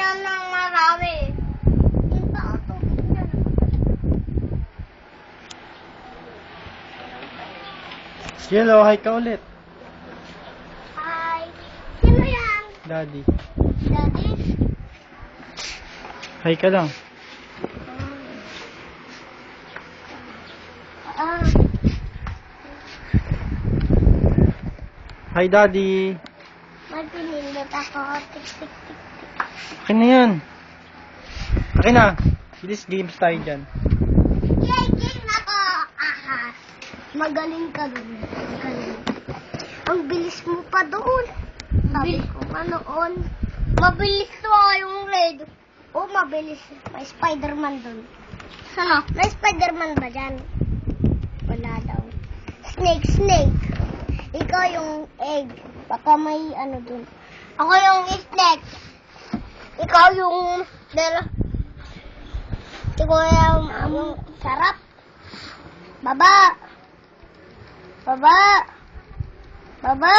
yan ng marami. Yung pa ang tubig niya. Yellow, hi ka ulit. Hi. Sino yan? Daddy. Daddy? Hi ka lang. Hi, Daddy. May pinindot ako. Tik, tik, tik, tik. Akin na yan. Akin na. Bilis games tayo dyan. Yay, game na ko! Ahas. Magaling ka dun. Magaling. Ang bilis mo pa doon. Sabi ko nga noon. Mabilis to yung red. Oh, mabilis. May Spider-Man dun. Ano? May Spider-Man ba dyan? Wala daw. Snake, snake. Ikaw yung egg. Baka may ano dun. Ako yung snake. Ikaw yung... Ikaw yung sarap. Baba. Baba. Baba.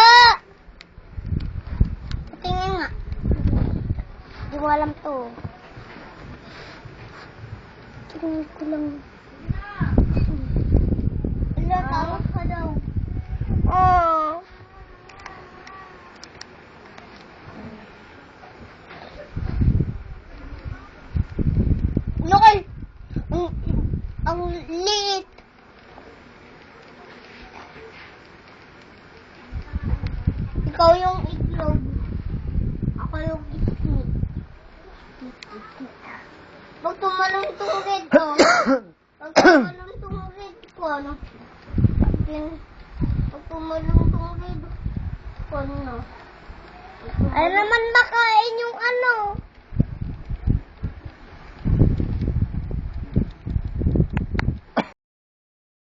Tingin nga. Hindi ko alam to. Tingin ko lang. Wala, tawag ka daw. Oh. Lokal. Ang liit. Ikaw yung itlog. Ako yung isnit. Pag tumalong itong red ko. Pag tumalong itong red ko, ano? Pag tumalong itong red ko, ano? Ay naman makain yung ano.